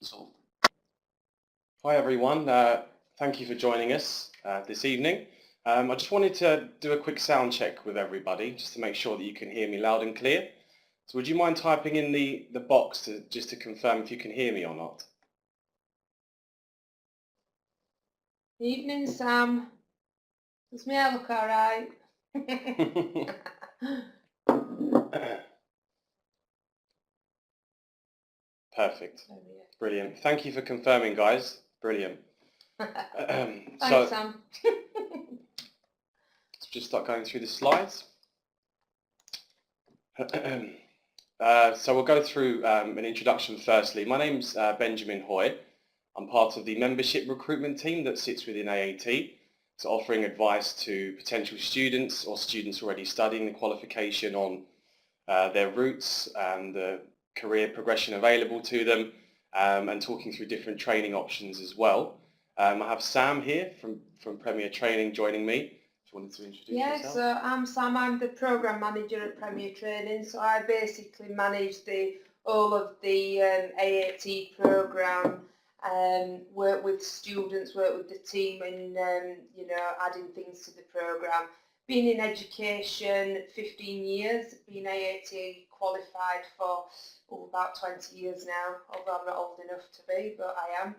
So, hi everyone, thank you for joining us this evening. I just wanted to do a quick sound check with everybody just to make sure that you can hear me loud and clear. So would you mind typing in the box just to confirm if you can hear me or not? Evening, Sam. Does my hair look alright? Perfect. Brilliant. Thank you for confirming, guys. Brilliant. Thanks, Sam. Let's just start going through the slides. So we'll go through an introduction firstly. My name's Benjamin Hoy. I'm part of the membership recruitment team that sits within AAT, so offering advice to potential students or students already studying the qualification on their routes and the career progression available to them, and talking through different training options as well. I have Sam here from Premier Training joining me. Wanted to introduce yourself? Yeah, so I'm Sam. I'm the Programme Manager at Premier Training, so I basically manage all of the AAT programme, work with students, work with the team in adding things to the programme. Been in education 15 years, been AAT qualified for about 20 years now, although I'm not old enough to be, but I am.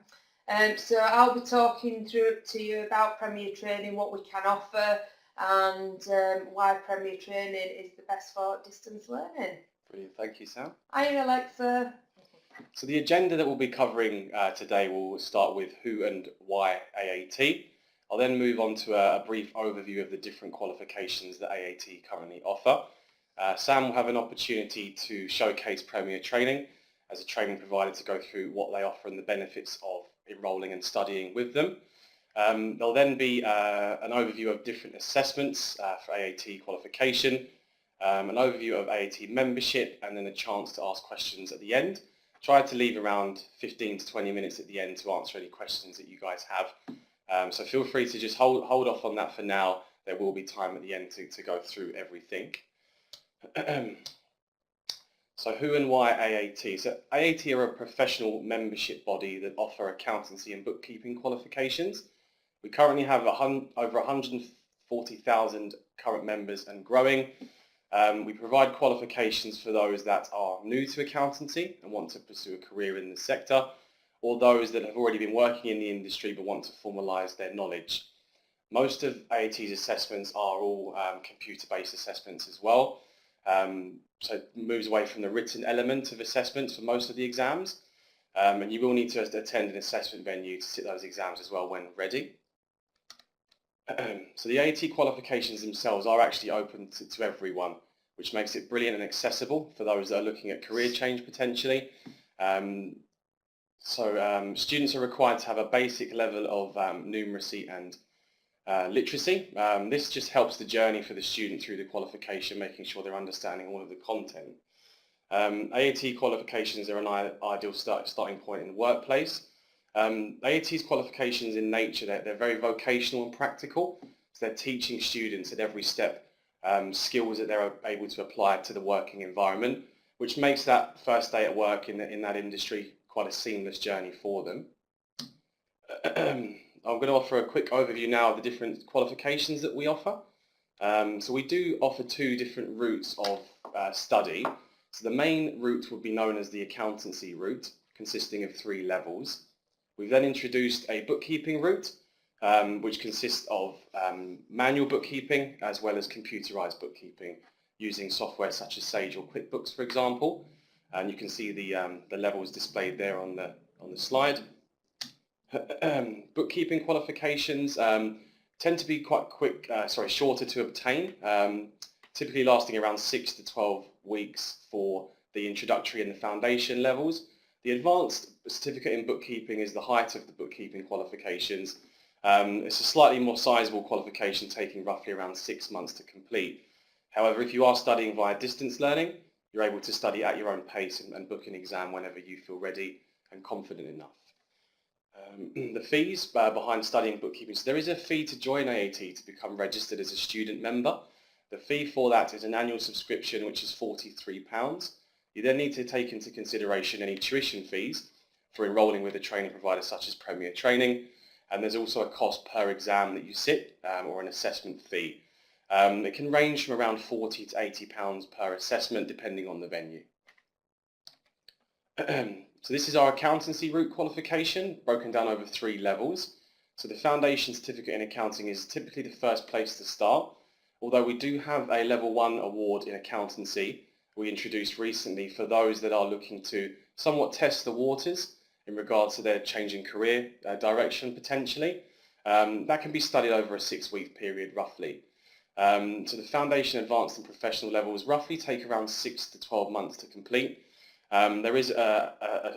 So I'll be talking to you about Premier Training, what we can offer, and why Premier Training is the best for distance learning. Brilliant, thank you, Sam. Hi, Alexa. So the agenda that we'll be covering today will start with who and why AAT. I'll then move on to a brief overview of the different qualifications that AAT currently offer. Sam will have an opportunity to showcase Premier Training as a training provider to go through what they offer and the benefits of enrolling and studying with them. There'll then be an overview of different assessments for AAT qualification, an overview of AAT membership, and then a chance to ask questions at the end. Try to leave around 15 to 20 minutes at the end to answer any questions that you guys have. So feel free to just hold off on that for now. There will be time at the end to go through everything. So who and why AAT? So AAT are a professional membership body that offer accountancy and bookkeeping qualifications. We currently have over 140,000 current members and growing. We provide qualifications for those that are new to accountancy and want to pursue a career in the sector, or those that have already been working in the industry but want to formalise their knowledge. Most of AAT's assessments are all computer-based assessments as well. So it moves away from the written element of assessments for most of the exams, and you will need to attend an assessment venue to sit those exams as well when ready. So the AAT qualifications themselves are actually open to everyone, which makes it brilliant and accessible for those that are looking at career change potentially. Students are required to have a basic level of numeracy and literacy. This just helps the journey for the student through the qualification, making sure they're understanding all of the content. AAT qualifications are an ideal starting point in the workplace. AAT's qualifications in nature, they're very vocational and practical, so they're teaching students at every step skills that they're able to apply to the working environment, which makes that first day at work in that industry quite a seamless journey for them. I'm going to offer a quick overview now of the different qualifications that we offer. So we do offer two different routes of study. So the main route would be known as the accountancy route, consisting of 3 levels. We've then introduced a bookkeeping route, which consists of manual bookkeeping as well as computerized bookkeeping using software such as Sage or QuickBooks, for example. And you can see the levels displayed there on the slide. Bookkeeping qualifications tend to be quite shorter to obtain, typically lasting around 6 to 12 weeks for the introductory and the foundation levels. The advanced certificate in bookkeeping is the height of the bookkeeping qualifications. It's a slightly more sizable qualification, taking roughly around 6 months to complete. However, if you are studying via distance learning, you're able to study at your own pace and book an exam whenever you feel ready and confident enough. The fees behind studying bookkeeping. So there is a fee to join AAT to become registered as a student member. The fee for that is an annual subscription, which is £43. You then need to take into consideration any tuition fees for enrolling with a training provider such as Premier Training, and there's also a cost per exam that you sit or an assessment fee. It can range from around £40 to £80 per assessment depending on the venue. So this is our accountancy route qualification, broken down over 3 levels. So the foundation certificate in accounting is typically the first place to start, although we do have a level 1 award in accountancy we introduced recently for those that are looking to somewhat test the waters in regards to their changing career direction potentially. That can be studied over a 6-week period roughly. So the foundation, advanced and professional levels roughly take around 6 to 12 months to complete. There is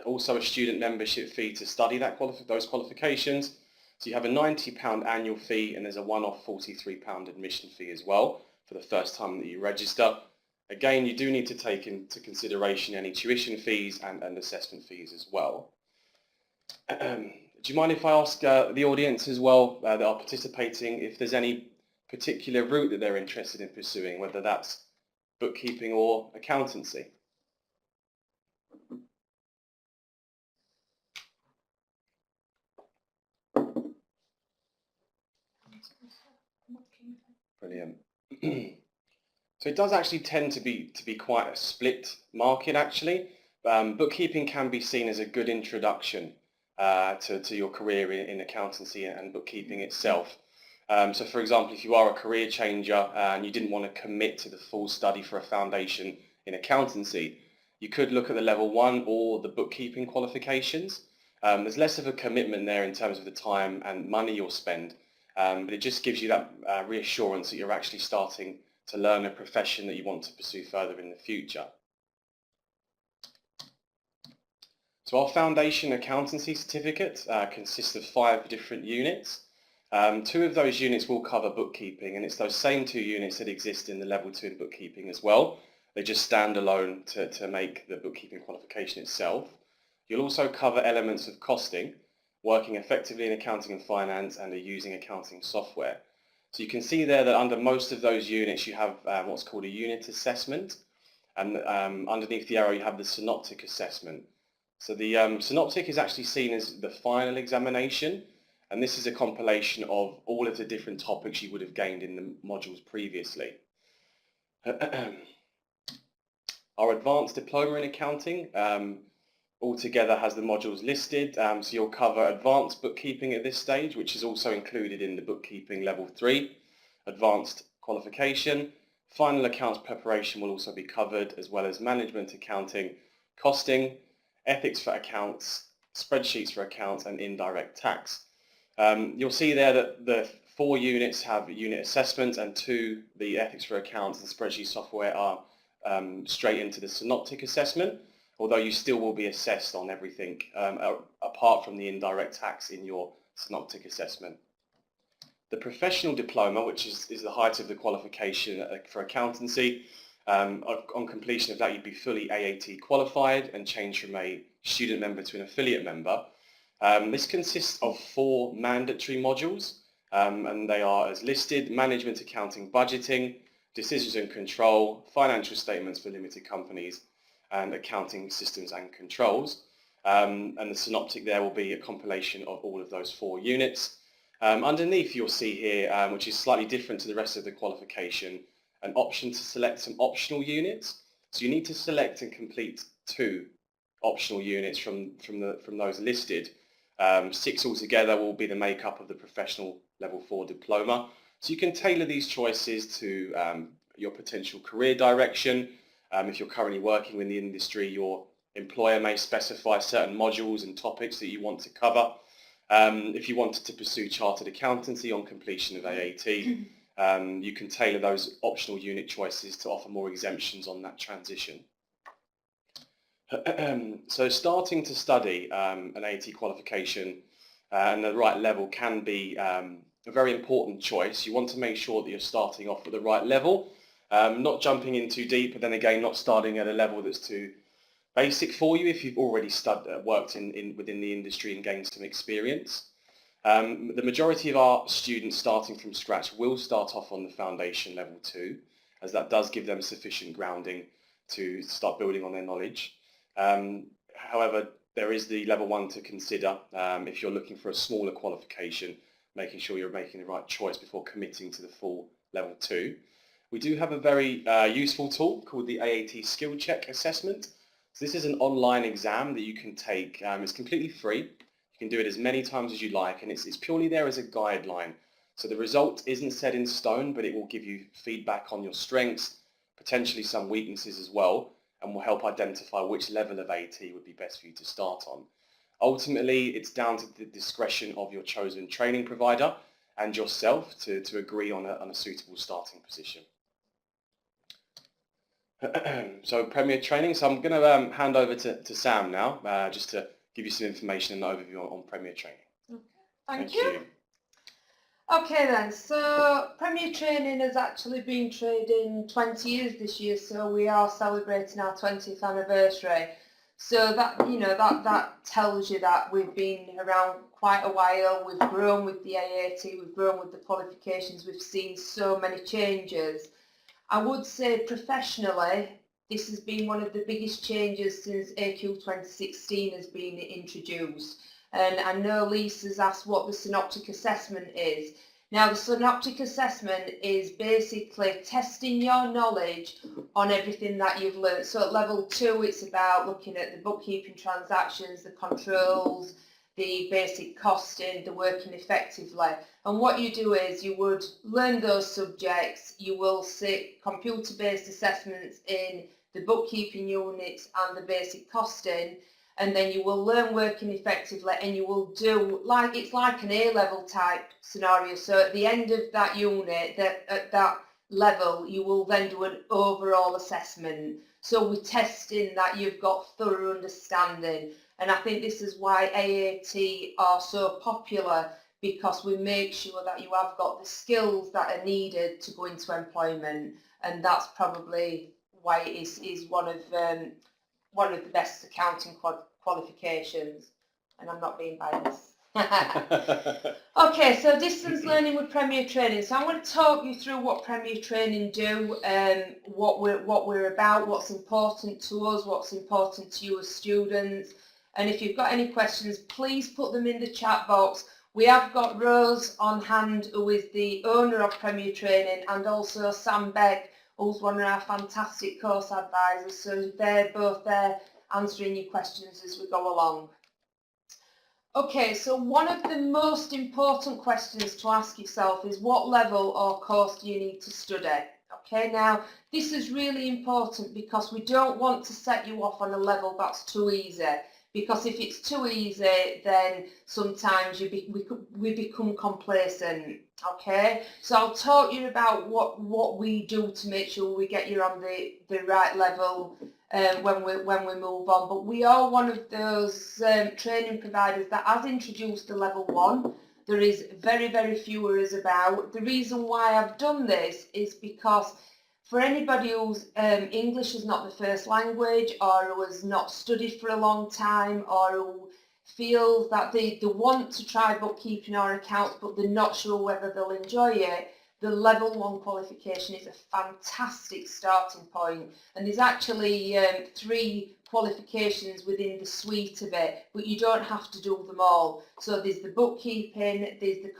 also a student membership fee to study those qualifications. So you have a £90 annual fee and there's a one-off £43 admission fee as well for the first time that you register. Again, you do need to take into consideration any tuition fees and assessment fees as well. Do you mind if I ask the audience as well that are participating if there's any particular route that they're interested in pursuing, whether that's bookkeeping or accountancy? Brilliant. So it does actually tend to be quite a split market actually. Bookkeeping can be seen as a good introduction to your career in accountancy and bookkeeping itself. So for example, if you are a career changer and you didn't want to commit to the full study for a foundation in accountancy, you could look at the level 1 or the bookkeeping qualifications. There's less of a commitment there in terms of the time and money you'll spend, but it just gives you that reassurance that you're actually starting to learn a profession that you want to pursue further in the future. So our foundation accountancy certificate consists of 5 different units. 2 of those units will cover bookkeeping, and it's those same 2 units that exist in the level 2 in bookkeeping as well. They just stand alone to make the bookkeeping qualification itself. You'll also cover elements of costing, working effectively in accounting and finance, and using accounting software. So you can see there that under most of those units you have what's called a unit assessment, and underneath the arrow you have the Synoptic Assessment. So the Synoptic is actually seen as the final examination, and this is a compilation of all of the different topics you would have gained in the modules previously. Our advanced diploma in accounting altogether has the modules listed, so you'll cover advanced bookkeeping at this stage, which is also included in the bookkeeping level 3, advanced qualification, final accounts preparation will also be covered, as well as management accounting, costing, ethics for accounts, spreadsheets for accounts, and indirect tax. You'll see there that the 4 units have unit assessments, and 2, the ethics for accounts and spreadsheet software, are straight into the Synoptic Assessment, although you still will be assessed on everything apart from the indirect tax in your Synoptic Assessment. The professional diploma, which is the height of the qualification for accountancy, on completion of that you'd be fully AAT qualified and change from a student member to an affiliate member. This consists of 4 mandatory modules, and they are as listed: management, accounting, budgeting, decisions and control, financial statements for limited companies, and accounting systems and controls. And the Synoptic there will be a compilation of all of those 4 units. Underneath you'll see here, which is slightly different to the rest of the qualification, an option to select some optional units. So you need to select and complete 2 optional units from those listed. 6 altogether will be the makeup of the professional level 4 diploma. So you can tailor these choices to your potential career direction. If you're currently working in the industry, your employer may specify certain modules and topics that you want to cover. If you wanted to pursue chartered accountancy on completion of AAT, you can tailor those optional unit choices to offer more exemptions on that transition. So starting to study an AAT qualification and the right level can be a very important choice. You want to make sure that you're starting off at the right level, not jumping in too deep, but then again not starting at a level that's too basic for you if you've already worked within the industry and gained some experience. The majority of our students starting from scratch will start off on the foundation level 2, as that does give them sufficient grounding to start building on their knowledge. However, there is the level 1 to consider if you're looking for a smaller qualification, making sure you're making the right choice before committing to the full level 2. We do have a very useful tool called the AAT Skill Check Assessment. So this is an online exam that you can take. It's completely free. You can do it as many times as you like, and it's purely there as a guideline. So the result isn't set in stone, but it will give you feedback on your strengths, potentially some weaknesses as well, and will help identify which level of AAT would be best for you to start on. Ultimately, it's down to the discretion of your chosen training provider and yourself to agree on a suitable starting position. So Premier Training, so I'm going to hand over to Sam now, just to give you some information and an overview on Premier Training. Okay. Thank you. Okay then, so Premier Training has actually been trading 20 years this year, so we are celebrating our 20th anniversary. So that, that tells you that we've been around quite a while. We've grown with the AAT, we've grown with the qualifications, we've seen so many changes. I would say professionally, this has been one of the biggest changes since AQ 2016 has been introduced. And I know Lisa's asked what the Synoptic Assessment is. Now the Synoptic Assessment is basically testing your knowledge on everything that you've learned. So at level 2 it's about looking at the bookkeeping transactions, the controls, the basic costing, the working effectively. And what you do is you would learn those subjects, you will sit computer-based assessments in the bookkeeping units and the basic costing, and then you will learn working effectively, and you will do, it's like an A-level type scenario. So at the end of that unit, at that level, you will then do an overall assessment. So we're testing that you've got thorough understanding. And I think this is why AAT are so popular, because we make sure that you have got the skills that are needed to go into employment, and that's probably why it is one of the best accounting qualifications, and I'm not being biased. Okay, so distance learning with Premier Training. So I'm going to talk you through what Premier Training do, what we're about, what's important to us, what's important to you as students. And if you've got any questions, please put them in the chat box. We have got Rose on hand, who is the owner of Premier Training, and also Sam Beck, who's one of our fantastic course advisors. So they're both there answering your questions as we go along. Okay, so one of the most important questions to ask yourself is what level or course do you need to study? Okay, now this is really important because we don't want to set you off on a level that's too easy. Because if it's too easy, then sometimes we become complacent. Okay, so I'll talk you about what we do to make sure we get you on the right level when we move on. But we are one of those training providers that has introduced the level 1. There is very few of us about. The reason why I've done this is because for anybody whose English is not the first language, or who has not studied for a long time, or who feels that they want to try bookkeeping or accounts but they're not sure whether they'll enjoy it, the level 1 qualification is a fantastic starting point. And there's actually 3 qualifications within the suite of it, but you don't have to do them all. So there's the bookkeeping, there's the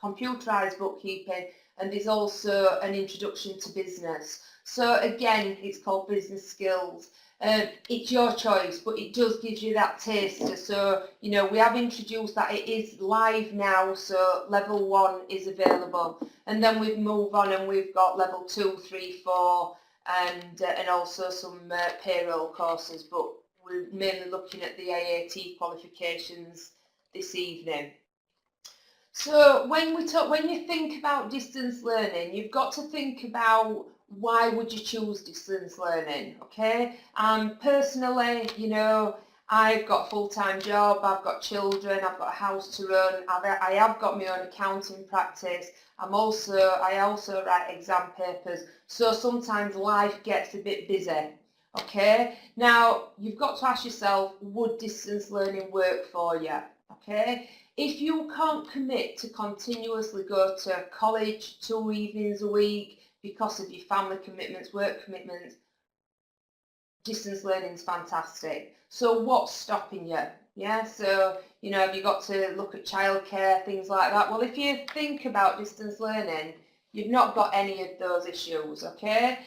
computerised bookkeeping, and there's also an introduction to business. So again, it's called business skills. It's your choice, but it does give you that taster. So, we have introduced that it is live now, so level 1 is available. And then we move on and we've got level 2, 3, 4, and also some payroll courses, but we're mainly looking at the AAT qualifications this evening. So when you think about distance learning, you've got to think about why would you choose distance learning, okay? Personally, I've got a full-time job, I've got children, I've got a house to run, I have got my own accounting practice, I also write exam papers, so sometimes life gets a bit busy, okay? Now, you've got to ask yourself, would distance learning work for you, okay? If you can't commit to continuously go to college 2 evenings a week because of your family commitments, work commitments, distance learning is fantastic. So what's stopping you? Yeah, so, you know, have you got to look at childcare, things like that? Well, if you think about distance learning, you've not got any of those issues, okay?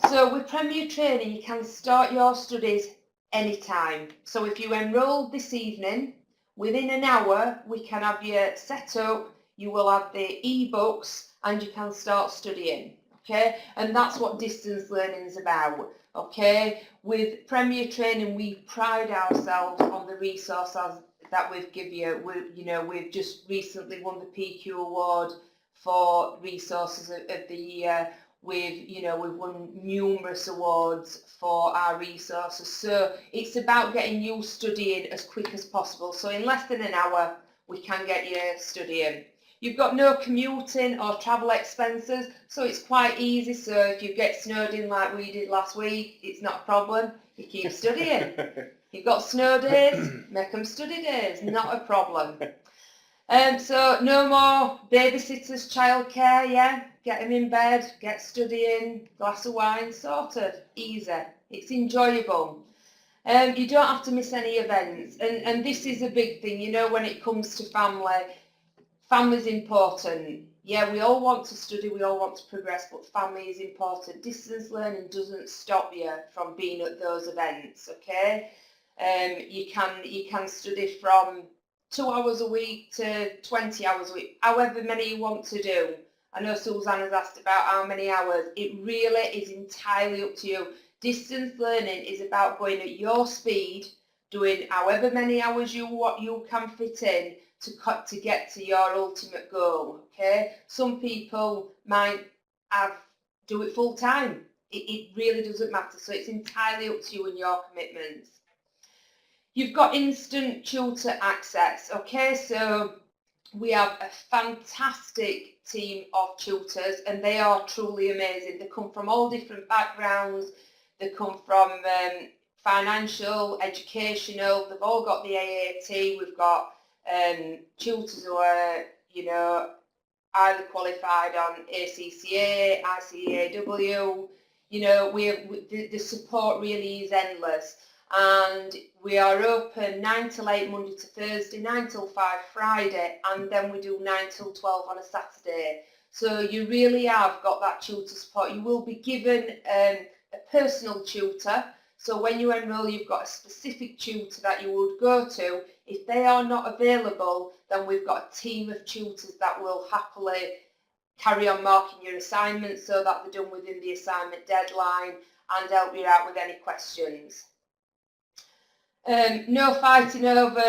So with Premier Training, you can start your studies anytime. So if you enroll this evening, within an hour, we can have you set up, you will have the e-books and you can start studying, okay? And that's what distance learning is about, okay? With Premier Training, we pride ourselves on the resources that we've given you. We've just recently won the PQ award for resources of the year. We've won numerous awards for our resources. So it's about getting you studying as quick as possible. So in less than an hour, we can get you studying. You've got no commuting or travel expenses, so it's quite easy. So if you get snowed in like we did last week, it's not a problem. You keep studying. You've got snow days, make them study days, not a problem. So no more babysitters, childcare, yeah? Get them in bed, get studying, glass of wine, sorted, easy. It's enjoyable. You don't have to miss any events, and this is a big thing, you know, when it comes to family. Family's important. Yeah, we all want to study, we all want to progress, but family is important. Distance learning doesn't stop you from being at those events, okay? You can study from 2 hours a week to 20 hours a week, however many you want to do. I know Susanna's asked about how many hours. It really is entirely up to you. Distance learning is about going at your speed, doing however many hours you can fit in to get to your ultimate goal, okay? Some people might do it full time. It really doesn't matter, so it's entirely up to you and your commitments. You've got instant tutor access, okay? So we have a fantastic team of tutors and they are truly amazing. They come from all different backgrounds. They come from financial, educational. They've all got the AAT. We've got tutors who are, you know, highly qualified on ACCA, ICAW. You know, the support really is endless. And we are open 9 till 8 Monday to Thursday, 9 till 5 Friday, and then we do 9 till 12 on a Saturday. So you really have got that tutor support. You will be given a personal tutor. So when you enrol, you've got a specific tutor that you would go to. If they are not available, then we've got a team of tutors that will happily carry on marking your assignments so that they're done within the assignment deadline and help you out with any questions. No fighting over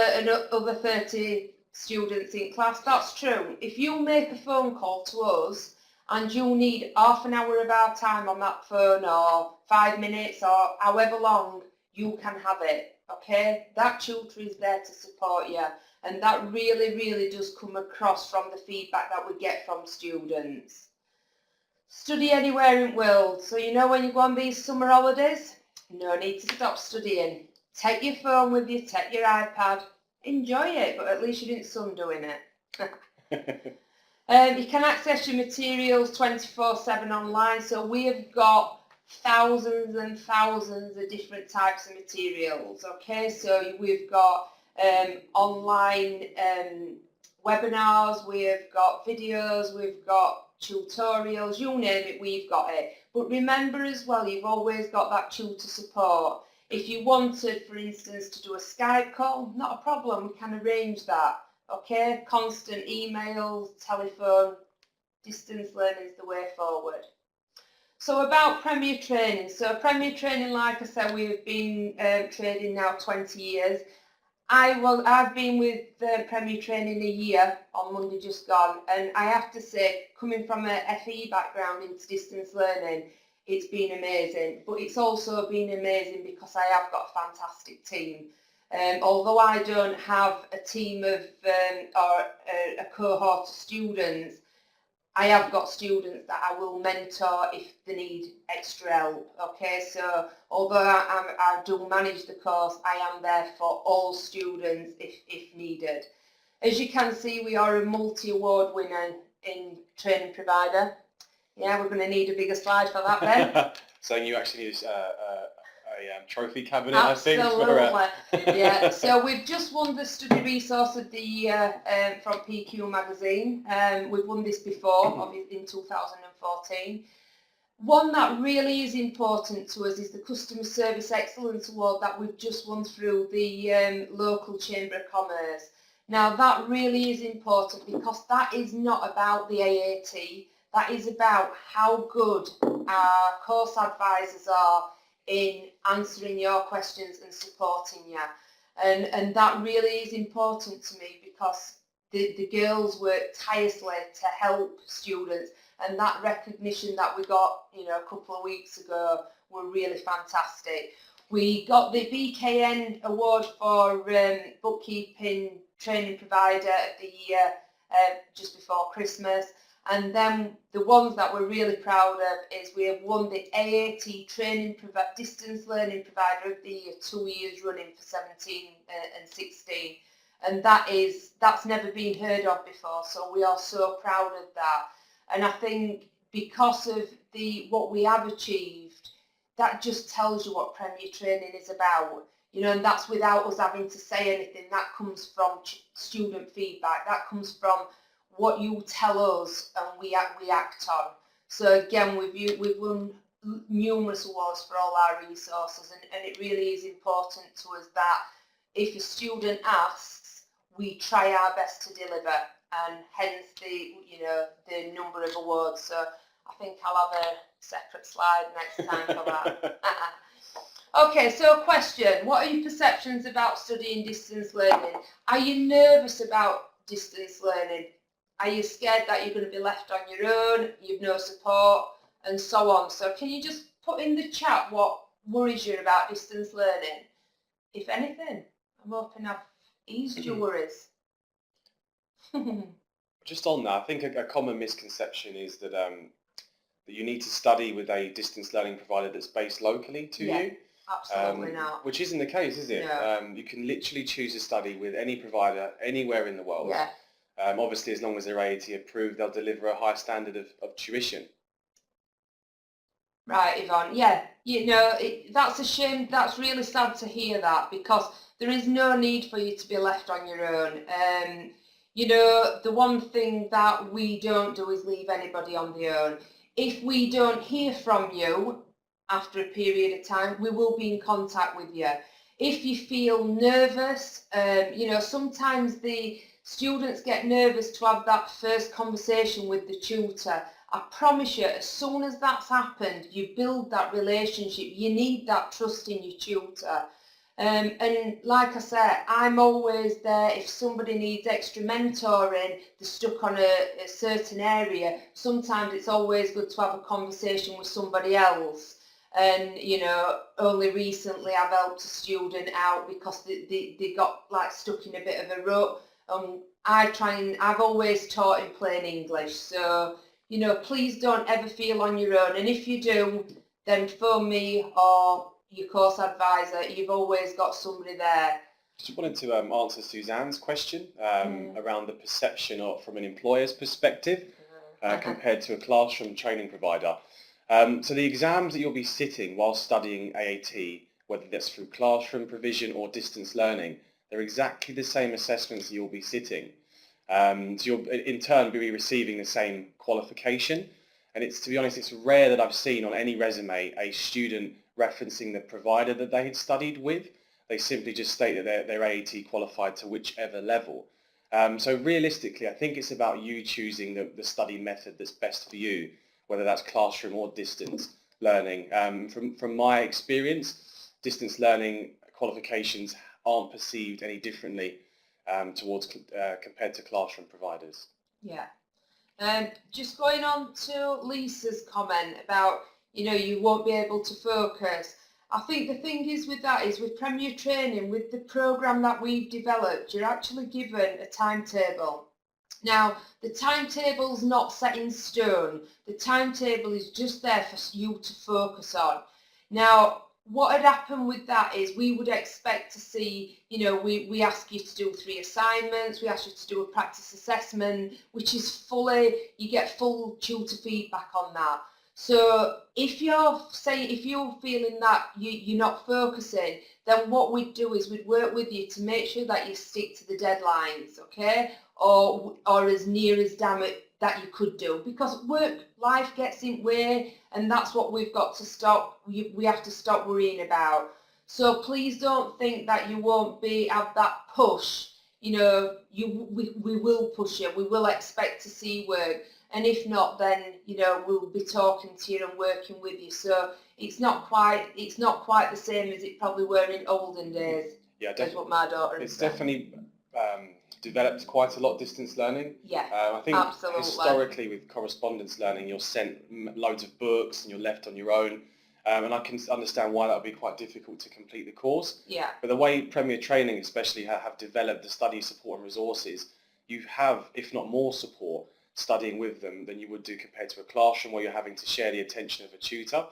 other 30 students in class. That's true. If you make a phone call to us and you need half an hour of our time on that phone or 5 minutes or however long, you can have it, okay? That tutor is there to support you, and that really, really does come across from the feedback that we get from students. Study anywhere in the world. So you know when you go on these summer holidays, no need to stop studying. Take your phone with you, take your iPad, enjoy it, but at least you didn't sun doing it. You can access your materials 24/7 online, so we have got thousands and thousands of different types of materials, okay? So we've got online webinars, we've got videos, we've got tutorials, you name it, we've got it. But remember as well, you've always got that tutor support. If you wanted, for instance, to do a Skype call, not a problem, we can arrange that, okay? Constant emails, telephone, distance learning is the way forward. So about Premier Training. So Premier Training, like I said, we've been trading now 20 years. I've been with Premier Training a year on Monday just gone, and I have to say, coming from a FE background into distance learning, it's been amazing, but it's also been amazing because I have got a fantastic team. Although I don't have a team of or a cohort of students, I have got students that I will mentor if they need extra help, okay? So although I do manage the course, I am there for all students if needed. As you can see, we are a multi-award winner in training provider. Yeah, we're going to need a bigger slide for that then. So you actually need a trophy cabinet, I think. Absolutely. Yeah. So we've just won the Study Resource of the Year from PQ Magazine. We've won this before, in 2014. One that really is important to us is the Customer Service Excellence Award that we've just won through the local Chamber of Commerce. Now that really is important because that is not about the AAT, that is about how good our course advisors are in answering your questions and supporting you. And that really is important to me because the girls work tirelessly to help students, and that recognition that we got, you know, a couple of weeks ago were really fantastic. We got the BKN award for bookkeeping training provider of the year just before Christmas, and then the ones that we're really proud of is we have won the AAT training distance learning provider of the year 2 years running for 17 and 16, and that's never been heard of before, so we are so proud of that. And I think because of what we have achieved, that just tells you what Premier Training is about. You know, and that's without us having to say anything. That comes from student feedback. That comes from what you tell us and we act on. So again, we've won numerous awards for all our resources, and it really is important to us that if a student asks, we try our best to deliver, and hence the number of awards. So I think I'll have a separate slide next time for that. Okay, so question, what are your perceptions about studying distance learning? Are you nervous about distance learning? Are you scared that you're going to be left on your own, you've no support, and so on? So can you just put in the chat what worries you about distance learning? If anything, I'm hoping I've eased your worries. Just on that, I think a common misconception is that that you need to study with a distance learning provider that's based locally to you. Absolutely not. Which isn't the case, is it? No. You can literally choose to study with any provider anywhere in the world. Yeah. Obviously, as long as they're AAT approved, they'll deliver a high standard of tuition. Right, Yvonne. Yeah, you know, that's a shame. That's really sad to hear that, because there is no need for you to be left on your own. You know, the one thing that we don't do is leave anybody on their own. If we don't hear from you after a period of time, we will be in contact with you. If you feel nervous, you know, sometimes the students get nervous to have that first conversation with the tutor. I promise you, as soon as that's happened, you build that relationship. You need that trust in your tutor. And like I said, I'm always there if somebody needs extra mentoring, they're stuck on a certain area. Sometimes it's always good to have a conversation with somebody else. And, you know, only recently I've helped a student out because they got like stuck in a bit of a rut. I've always taught in plain English. So, you know, please don't ever feel on your own. And if you do, then phone me or your course advisor. You've always got somebody there. Just wanted to answer Suzanne's question around the perception from an employer's perspective compared to a classroom training provider. So the exams that you'll be sitting while studying AAT, whether that's through classroom provision or distance learning, they're exactly the same assessments that you'll be sitting. So you'll in turn be receiving the same qualification. And to be honest, it's rare that I've seen on any resume a student referencing the provider that they had studied with. They simply just state that they're AAT qualified to whichever level. So realistically, I think it's about you choosing the study method that's best for you, whether that's classroom or distance learning. From my experience, distance learning qualifications aren't perceived any differently compared to classroom providers. Yeah. Just going on to Lisa's comment about, you know, you won't be able to focus. I think the thing is with that is with Premier Training, with the programme that we've developed, you're actually given a timetable. Now, the timetable's not set in stone. The timetable is just there for you to focus on. Now, what had happened with that is we would expect to see, you know, we ask you to do 3 assignments, we ask you to do a practice assessment, which is you get full tutor feedback on that. So if you're feeling that you're not focusing, then what we'd do is we'd work with you to make sure that you stick to the deadlines, okay? Or as near as damn it that you could do, because life gets in way, and that's what we've got to stop. We have to stop worrying about. So please don't think that you won't have that push. You know, we will push you. We will expect to see work. And if not, then, you know, we'll be talking to you and working with you. So it's not quite the same as it probably were in olden days. Yeah, definitely. That's what my daughter It's said. definitely developed quite a lot, distance learning. Yeah, I think absolutely. Historically with correspondence learning, you're sent loads of books and you're left on your own. And I can understand why that would be quite difficult to complete the course. Yeah. But the way Premier Training especially have developed the study support and resources, you have, if not more support, studying with them than you would do compared to a classroom where you're having to share the attention of a tutor.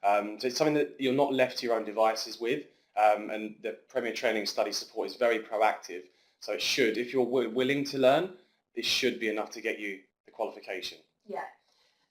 So it's something that you're not left to your own devices with, and the Premier Training study support is very proactive. So it should, if you're willing to learn, this should be enough to get you the qualification. Yeah.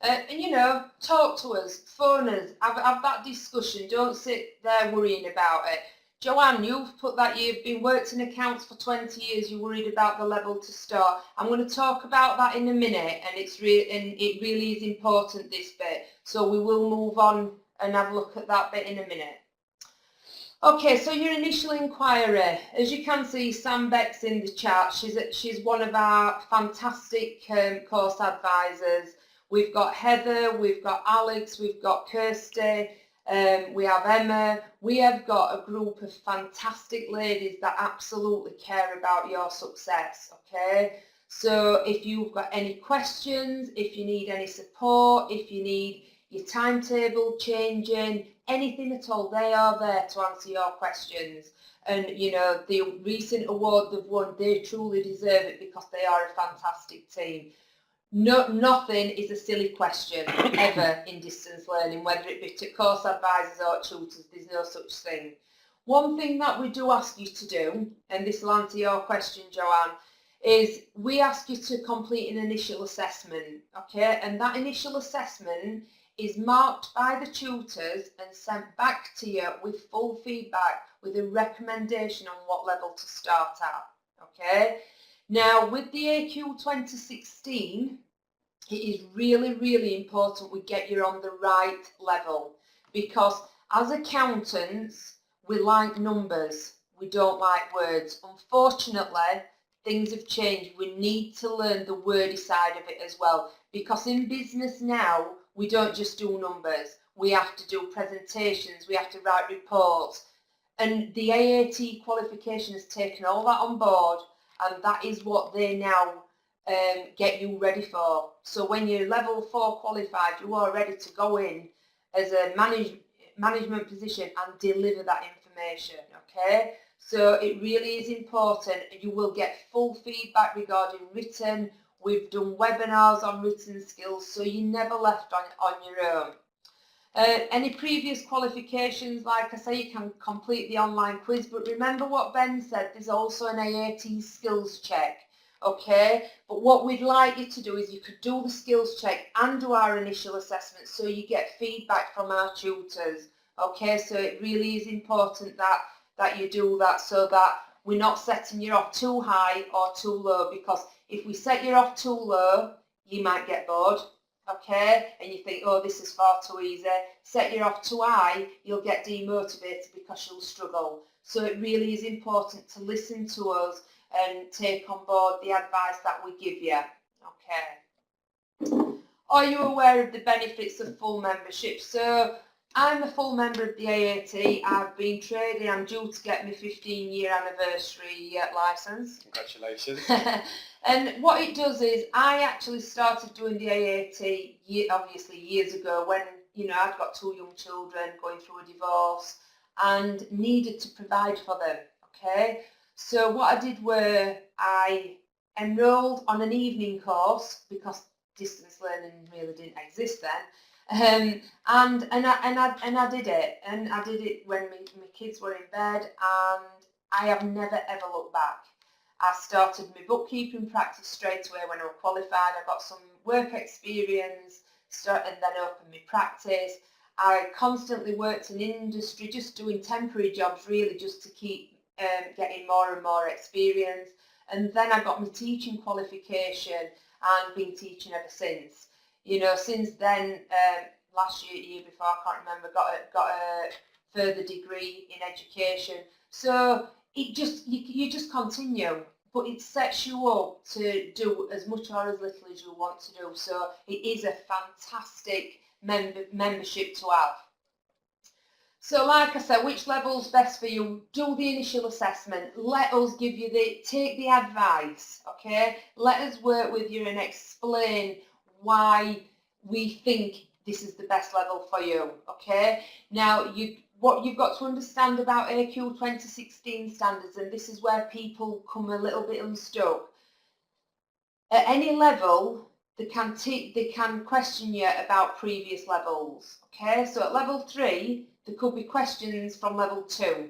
And you know, talk to us, phone us, have that discussion. Don't sit there worrying about it. Joanne, you've put that you've been worked in accounts for 20 years. You're worried about the level to start. I'm going to talk about that in a minute, and it really is important, this bit. So we will move on and have a look at that bit in a minute. Okay, so your initial inquiry. As you can see, Sam Beck's in the chat. She's one of our fantastic course advisors. We've got Heather, we've got Alex, we've got Kirsty, we have Emma. We have got a group of fantastic ladies that absolutely care about your success, okay? So if you've got any questions, if you need any support, if you need your timetable changing, anything at all, they are there to answer your questions. And you know, the recent award they've won, they truly deserve it because they are a fantastic team. Nothing is a silly question ever in distance learning, whether it be to course advisors or tutors. There's no such thing. One thing that we do ask you to do, and this will answer your question, Joanne, is we ask you to complete an initial assessment, okay? And that initial assessment is marked by the tutors and sent back to you with full feedback with a recommendation on what level to start at, okay? Now, with the AQ 2016, it is really, really important we get you on the right level, because as accountants, we like numbers, we don't like words. Unfortunately, things have changed. We need to learn the wordy side of it as well, because in business now, we don't just do numbers. We have to do presentations, we have to write reports, and the AAT qualification has taken all that on board, and that is what they now get you ready for. So when you're level 4 qualified, you are ready to go in as a management position and deliver that information, okay? So it really is important. You will get full feedback regarding written. We've done webinars on written skills, so you're never left on your own. Any previous qualifications, like I say, you can complete the online quiz, but remember what Ben said, there's also an AAT skills check, okay? But what we'd like you to do is you could do the skills check and do our initial assessment, so you get feedback from our tutors, okay? So it really is important that you do that, so that we're not setting you off too high or too low, because if we set you off too low, you might get bored. Okay, and you think, oh, this is far too easy. Set you off too high, you'll get demotivated because you'll struggle. So it really is important to listen to us and take on board the advice that we give you. Okay. Are you aware of the benefits of full membership? So I'm a full member of the AAT. I've been trading. I'm due to get my 15-year anniversary licence. Congratulations. And what it does is, I actually started doing the AAT obviously years ago when, you know, I'd got 2 young children going through a divorce and needed to provide for them, okay? So what I did were I enrolled on an evening course, because distance learning really didn't exist then, and I did it, and I did it when my kids were in bed, and I have never ever looked back. I started my bookkeeping practice straight away when I was qualified. I got some work experience and then opened my practice. I constantly worked in industry, just doing temporary jobs really just to keep getting more and more experience. And then I got my teaching qualification and been teaching ever since. You know, since then, last year, year before, I can't remember, got a further degree in education. So it just you just continue, but it sets you up to do as much or as little as you want to do. So it is a fantastic membership to have. So like I said, which level's best for you? Do the initial assessment. Let us give you take the advice, okay? Let us work with you and explain why we think this is the best level for you, okay? Now, what you've got to understand about AQ 2016 standards, and this is where people come a little bit unstuck. At any level, they can question you about previous levels, okay? So at level 3, there could be questions from level 2.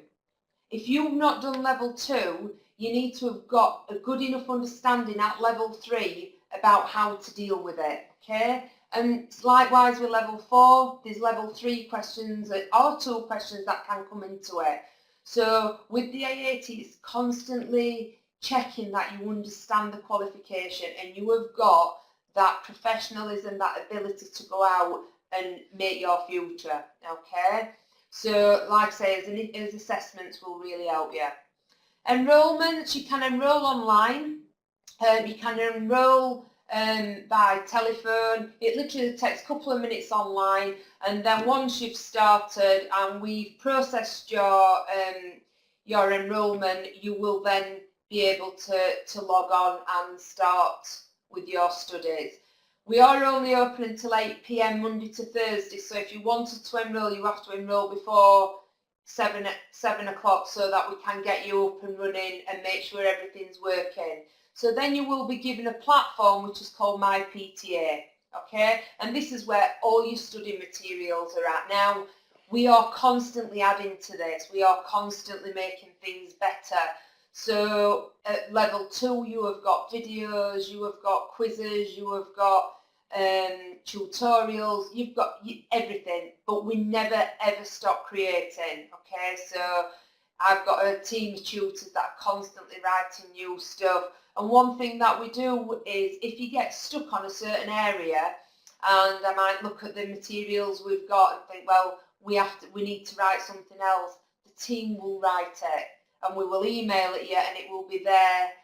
If you've not done level 2, you need to have got a good enough understanding at level 3 about how to deal with it, okay? And likewise with level 4, there's level 3 questions or 2 questions that can come into it. So with the AAT, it's constantly checking that you understand the qualification and you have got that professionalism, that ability to go out and make your future, okay? So like I say, as assessments will really help you. Enrolments, you can enrol online, you can enrol by telephone. It literally takes a couple of minutes online, and then once you've started and we've processed your enrolment, you will then be able to log on and start with your studies. We are only open until 8 PM Monday to Thursday, so if you wanted to enrol, you have to enrol before 7 o'clock so that we can get you up and running and make sure everything's working. So then you will be given a platform which is called My PTA, okay? And this is where all your study materials are at. Now, we are constantly adding to this. We are constantly making things better. So at level 2, you have got videos, you have got quizzes, you have got tutorials, you've got everything, but we never ever stop creating, okay? So I've got a team of tutors that are constantly writing new stuff, and one thing that we do is if you get stuck on a certain area, and I might look at the materials we've got and think, well, we need to write something else, the team will write it and we will email it you, and it will be there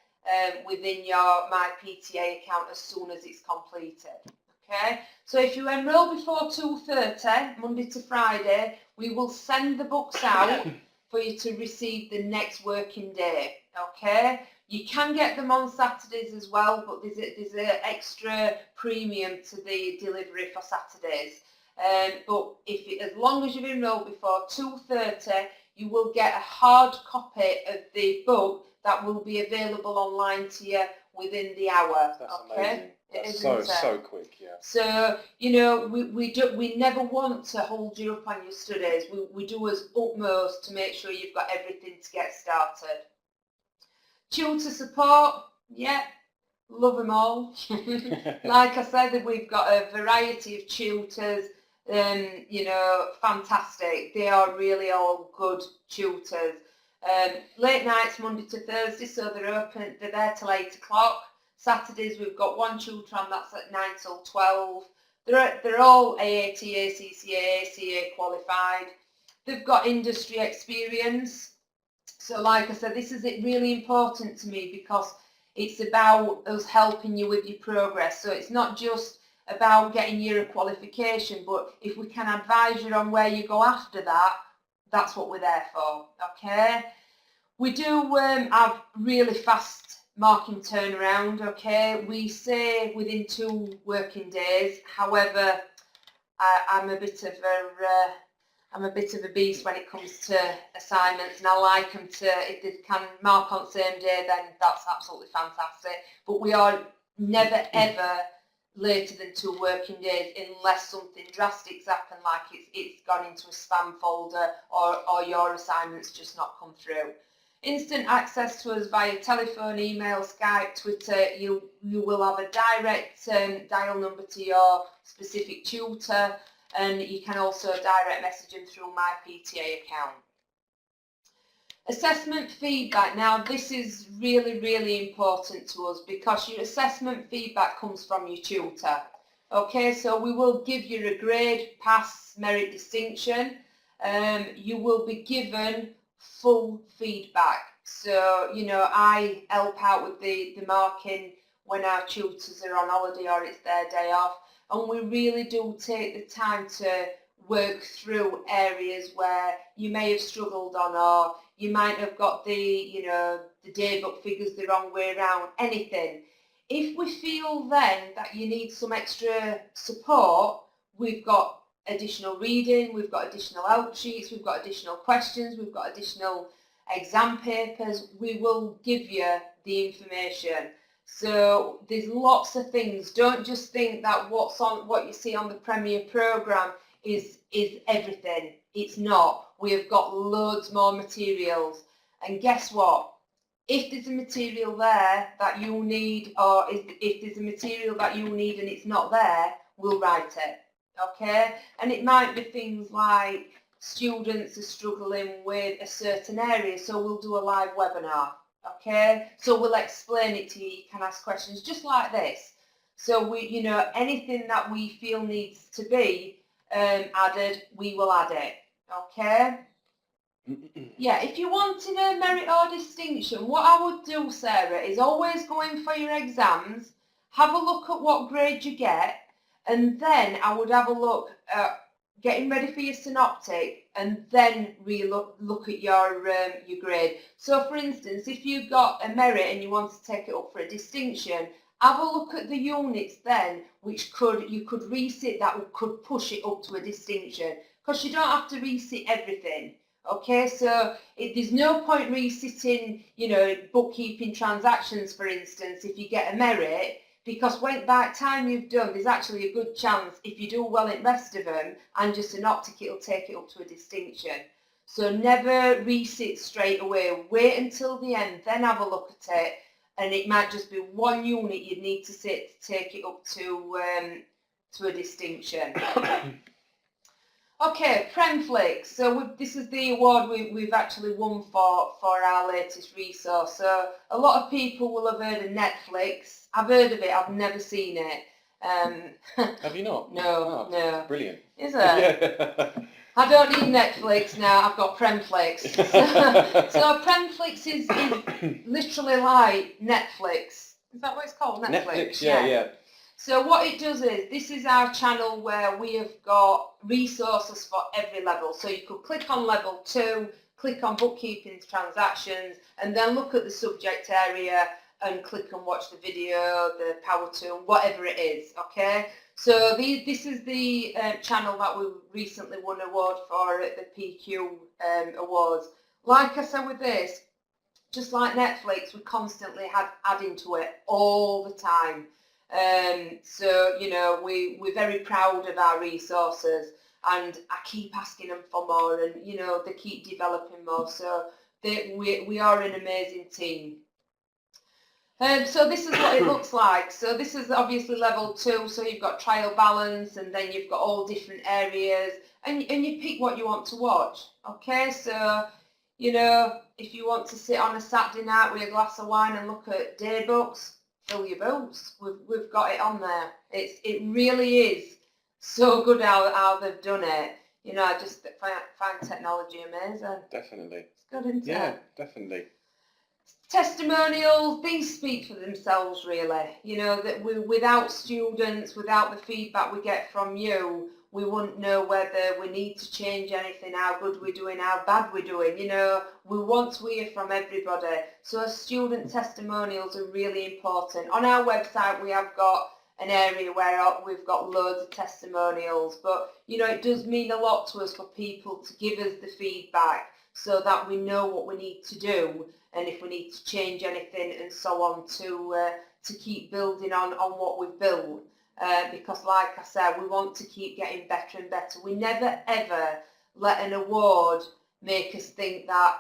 within your My PTA account as soon as it's completed. Okay, so if you enrol before 2:30, Monday to Friday, we will send the books out for you to receive the next working day. Okay, you can get them on Saturdays as well, but there's an extra premium to the delivery for Saturdays. But as long as you've enrolled before 2:30, you will get a hard copy of the book that will be available online to you within the hour. That's okay? amazing. That's so quick, yeah. So, you know, we never want to hold you up on your studies. We do our utmost to make sure you've got everything to get started. Tutor support, yeah, love them all. Like I said, we've got a variety of tutors. You know, fantastic. They are really all good tutors. Late nights, Monday to Thursday, so they're there till 8 o'clock. Saturdays we've got one tutor on, that's at 9 till 12. They're all AAT, ACCA, ACA qualified. They've got industry experience. So like I said, this is really important to me because it's about us helping you with your progress. So it's not just about getting your qualification, but if we can advise you on where you go after that, that's what we're there for, okay? We do have really fast marking turnaround, okay? We say within 2 working days. However, I'm a bit of a beast when it comes to assignments, and I like them to, if they can mark on the same day, then that's absolutely fantastic. But we are never ever later than 2 working days unless something drastic's happened, like it's gone into a spam folder or your assignment's just not come through. Instant access to us via telephone, email, Skype, Twitter. You will have a direct dial number to your specific tutor, and you can also direct message them through my PTA account. Assessment feedback. Now this is really important to us because your assessment feedback comes from your tutor. Okay, so we will give you a grade, pass, merit, distinction. You will be given full feedback. So, you know, I help out with the marking when our tutors are on holiday or it's their day off, and we really do take the time to work through areas where you may have struggled on, or you might have got the, you know, the daybook figures the wrong way around, anything. If we feel then that you need some extra support, we've got additional reading, we've got additional help sheets, we've got additional questions, we've got additional exam papers. We will give you the information. So there's lots of things. Don't just think that what you see on the Premier programme is everything. It's not. We have got loads more materials. And guess what? If there's a material there that you need, or if there's a material that you need and it's not there, we'll write it. Okay? And it might be things like students are struggling with a certain area, so we'll do a live webinar. Okay? So we'll explain it to you. You can ask questions just like this. So we, you know, anything that we feel needs to be added, we will add it. Okay? Yeah, if you wanted a merit or distinction, what I would do, Sarah, is always go in for your exams, have a look at what grade you get, and then I would have a look at getting ready for your synoptic, and then look at your grade. So, for instance, if you got a merit and you want to take it up for a distinction, have a look at the units then, which you could resit that could push it up to a distinction, because you don't have to resit everything. Okay, so there's no point resitting, you know, bookkeeping transactions, for instance, if you get a merit, because by the time you've done, there's actually a good chance, if you do well in the rest of them, and just Synoptic, it'll take it up to a distinction. So never resit straight away. Wait until the end, then have a look at it, and it might just be one unit you'd need to sit to take it up to a distinction. Okay, Premflix. So this is the award we've actually won for our latest resource. So a lot of people will have heard of Netflix. I've heard of it. I've never seen it. Have you not? No, Oh, no. Brilliant. Is it? Yeah. I don't need Netflix now. I've got Premflix. So Premflix is literally like Netflix. Is that what it's called? Netflix. Yeah. So what it does is, this is our channel where we have got resources for every level. So you could click on level 2, click on bookkeeping transactions, and then look at the subject area and click and watch the video, the power tool, whatever it is, okay? So this is the channel that we recently won an award for at the PQ Awards. Like I said with this, just like Netflix, we constantly had adding to it all the time. So, you know, we're very proud of our resources, and I keep asking them for more, and, you know, they keep developing more. So we are an amazing team. So this is what it looks like. So this is obviously level 2, so you've got trial balance, and then you've got all different areas, and you pick what you want to watch. Okay, so, you know, if you want to sit on a Saturday night with a glass of wine and look at daybooks, fill your boots. We've got it on there. It really is so good how they've done it. You know, I just find technology amazing. Definitely. It's good, isn't it? Yeah, definitely. Testimonials, these speak for themselves, really. You know, that without students, without the feedback we get from you, we wouldn't know whether we need to change anything, how good we're doing, how bad we're doing. You know, we want to hear from everybody. So student testimonials are really important. On our website, we have got an area where we've got loads of testimonials. But, you know, it does mean a lot to us for people to give us the feedback so that we know what we need to do, and if we need to change anything and so on, to keep building on what we've built. Because like I said, we want to keep getting better and better. We never ever let an award make us think that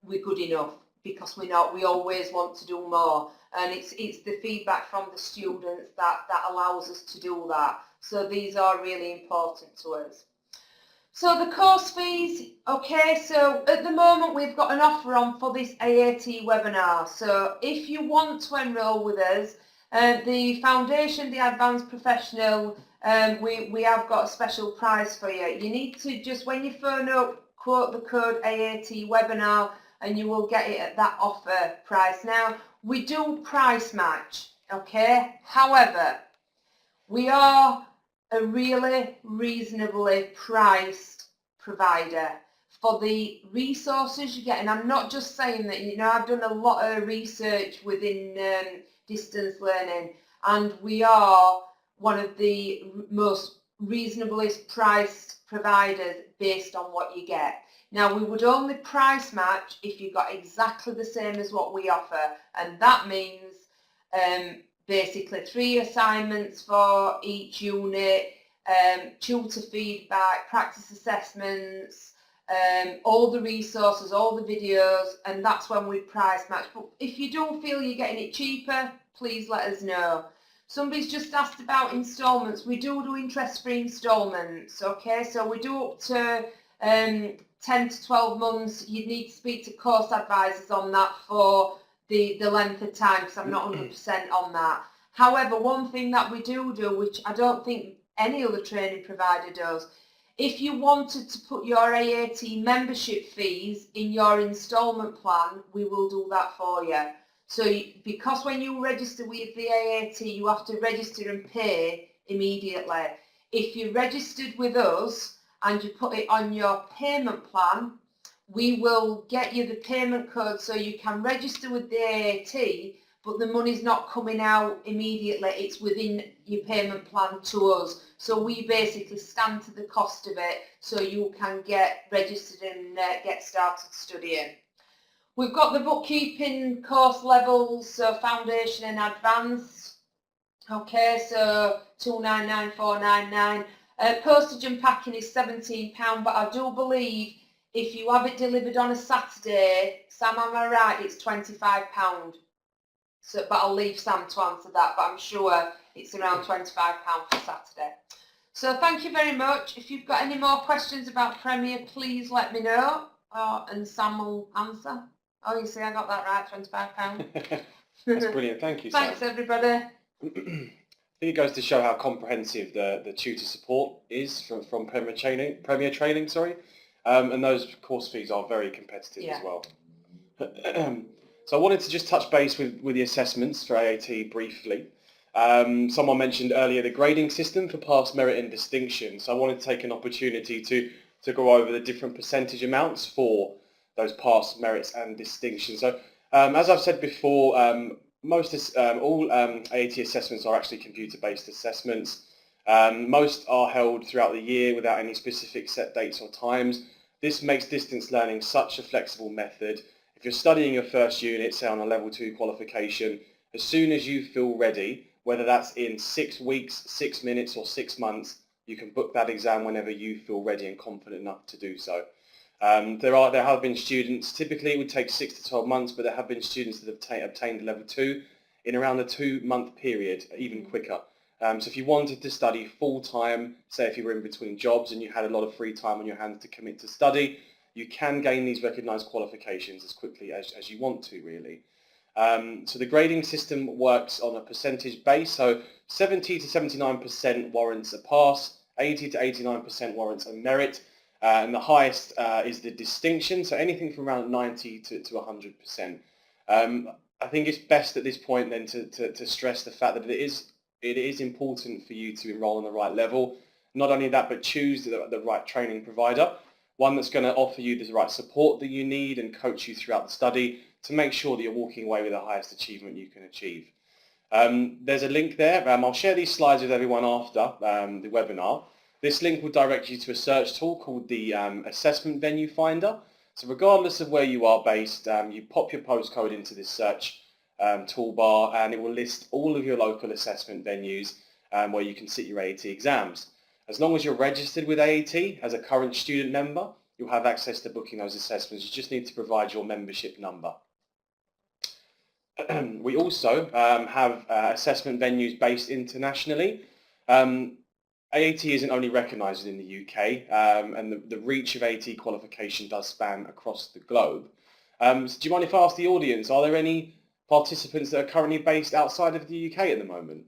we're good enough, because we're not. We always want to do more, and it's the feedback from the students that allows us to do that. So these are really important to us. So the course fees, okay, so at the moment we've got an offer on for this AAT webinar. So if you want to enrol with us, the Foundation, the Advanced Professional, we have got a special price for you. You need to just, when you phone up, quote the code AAT webinar and you will get it at that offer price. Now, we do price match, okay? However, we are a really reasonably priced provider for the resources you get. And I'm not just saying that, you know, I've done a lot of research within distance learning, and we are one of the most reasonably priced providers based on what you get. Now, we would only price match if you got exactly the same as what we offer, and that means basically 3 assignments for each unit, tutor feedback, practice assessments, all the resources, all the videos, and that's when we price match. But if you do feel you're getting it cheaper, please let us know. Somebody's just asked about instalments. We do interest-free instalments, okay? So we do up to 10 to 12 months. You'd need to speak to course advisors on that for the length of time, because I'm not 100% on that. However, one thing that we do, which I don't think any other training provider does, if you wanted to put your AAT membership fees in your instalment plan, we will do that for you. So because when you register with the AAT, you have to register and pay immediately. If you registered with us and you put it on your payment plan, we will get you the payment code so you can register with the AAT, but the money's not coming out immediately. It's within your payment plan to us. So we basically stand to the cost of it so you can get registered and get started studying. We've got the bookkeeping course levels, so foundation and advanced. Okay, so 299,499. Postage and packing is £17, but I do believe if you have it delivered on a Saturday, Sam, am I right, it's £25. So, but I'll leave Sam to answer that, but I'm sure it's around £25 for Saturday. So thank you very much. If you've got any more questions about Premier, please let me know, and Sam will answer. Oh, you see, I got that right, £25. That's brilliant, thank you, Sam. Thanks, everybody. I think it goes to show how comprehensive the tutor support is from Premier Training, and those course fees are very competitive as well. So I wanted to just touch base with the assessments for AAT briefly. Someone mentioned earlier the grading system for pass, merit and distinction, so I wanted to take an opportunity to go over the different percentage amounts for those pass, merits and distinctions. So as I've said before, all AAT assessments are actually computer-based assessments. Most are held throughout the year without any specific set dates or times. This makes distance learning such a flexible method. If you're studying your first unit, say on a level 2 qualification, as soon as you feel ready, whether that's in 6 weeks, 6 minutes or 6 months, you can book that exam whenever you feel ready and confident enough to do so. There have been students, typically it would take 6 to 12 months, but there have been students that have obtained level 2 in around a 2-month period, even quicker. So if you wanted to study full-time, say if you were in between jobs and you had a lot of free time on your hands to commit to study, you can gain these recognised qualifications as quickly as you want to, really. So the grading system works on a percentage base, so 70 to 79% warrants a pass, 80 to 89% warrants a merit, and the highest is the distinction, so anything from around 90 to 100%. I think it's best at this point then to stress the fact that it is important for you to enrol on the right level. Not only that, but choose the right training provider, one that's going to offer you the right support that you need and coach you throughout the study to make sure that you're walking away with the highest achievement you can achieve. There's a link there. I'll share these slides with everyone after the webinar. This link will direct you to a search tool called the Assessment Venue Finder. So regardless of where you are based, you pop your postcode into this search toolbar and it will list all of your local assessment venues where you can sit your AAT exams. As long as you're registered with AAT as a current student member, you'll have access to booking those assessments. You just need to provide your membership number. We also have assessment venues based internationally. AAT isn't only recognised in the UK, and the reach of AAT qualification does span across the globe. So do you mind if I ask the audience, are there any participants that are currently based outside of the UK at the moment?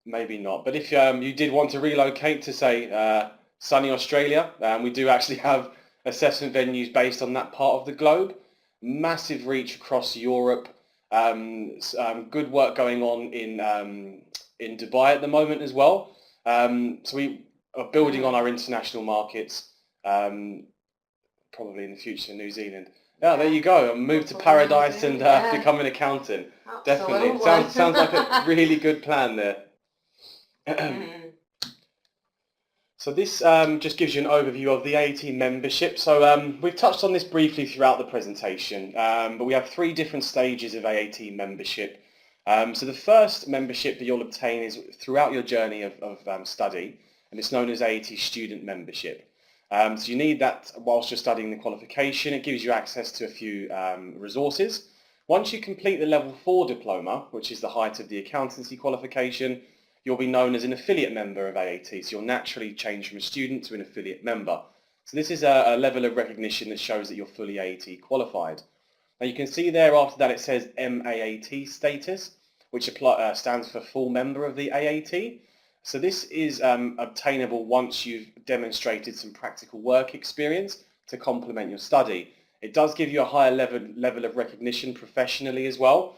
Maybe not, but if you did want to relocate to, say, sunny Australia, we do actually have assessment venues based on that part of the globe. Massive reach across Europe. Good work going on in Dubai at the moment as well. So we are building on our international markets, probably in the future New Zealand. Yeah, there you go. Move to paradise and become an accountant. Definitely. Sounds like a really good plan there. So this just gives you an overview of the AAT membership. So we've touched on this briefly throughout the presentation, but we have 3 different stages of AAT membership. So the first membership that you'll obtain is throughout your journey of study, and it's known as AAT student membership. So you need that whilst you're studying the qualification. It gives you access to a few resources. Once you complete the level 4 diploma, which is the height of the accountancy qualification, you'll be known as an affiliate member of AAT, so you'll naturally change from a student to an affiliate member. So this is a level of recognition that shows that you're fully AAT qualified. Now you can see there after that it says MAAT status, which stands for full member of the AAT. So this is obtainable once you've demonstrated some practical work experience to complement your study. It does give you a higher level of recognition professionally as well.